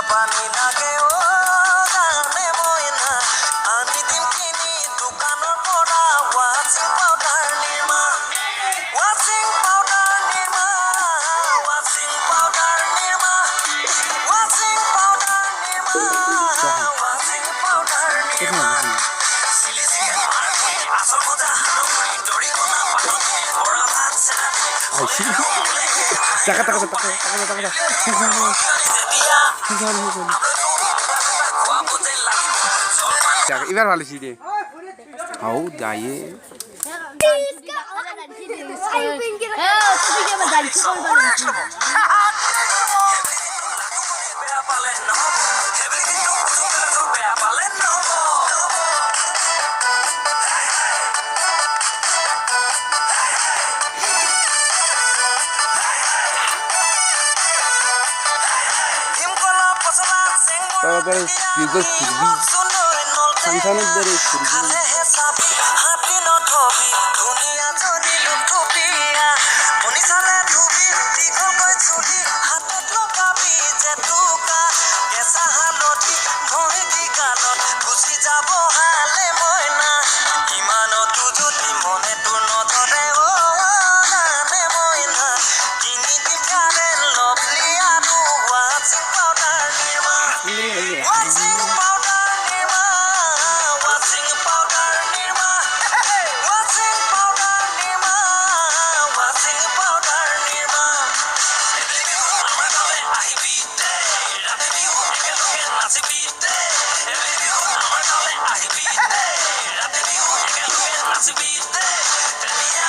Pani lage o gane moina ani dim kini dukanor pora washing powder nirma washing powder nirma washing powder nirma washing powder nirma washing powder nirma silisi marke asal moja hanuri dori kona patoni ora bhat এবার ভালো ছিড়ে হাউ যাইয়ে তারপরে কিগো ছিড়বি সংসানের ধরে ছিড়বি হাতি নথবি দুনিয়া যদি লুটুপিয়া মনি সালে ধুবি দীঘল গৈ চুলি হাতত লগাবি জেতুকা কেঁচা হালধি ভৰি দি গালত গুচি যাব হালে মইনা ইমানতো যদি মনে তোৰ নধৰে অ গানে মইনা কিনি দিম গাৰেল লভলি আৰু ৱাচিং পাউডাৰ নিৰ্মা ৱাচিং পাউডাৰ নিৰ্মা ৱাচিং পাউডাৰ নিৰ্মা ৱাচিং পাউডাৰ নিৰ্মা ৱাচিং পাউডাৰ নিৰ্মা আমাৰ গাঁৱে আহিবি দে ৰাতি বিহু একেলগে নাচিবি দে বিহু আমাৰ গাঁৱে আহিবি দে ৰাতি বিহু একেলগে নাচিবি দে তেতিয়া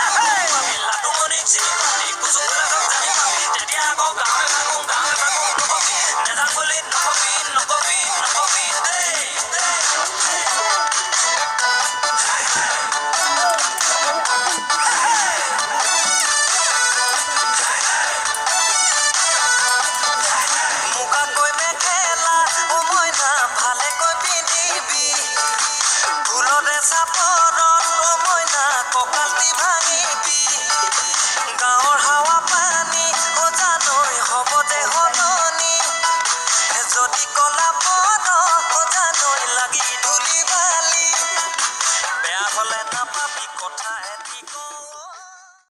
আমি লাডুমণি চিনি কুচুকুৰা জানি পাবি তেতিয়া আকৌ গাঁৱে থাকোঁ নকবি নেজান বুলি নকবি দেই মুগাকৈ মেখেলা ও মইনা ভালেকৈ পিন্ধিবি ফুলৰে চাপৰত ও মইনা কঁকালটি ভাঙিবি গাঁৱৰ হাৱা পানী ও জানৈ হ'ব যে সলনি যদি কলা পদ ও জানৈ লাগি ধূলি বালি বেয়া হলে নাপাবি কথা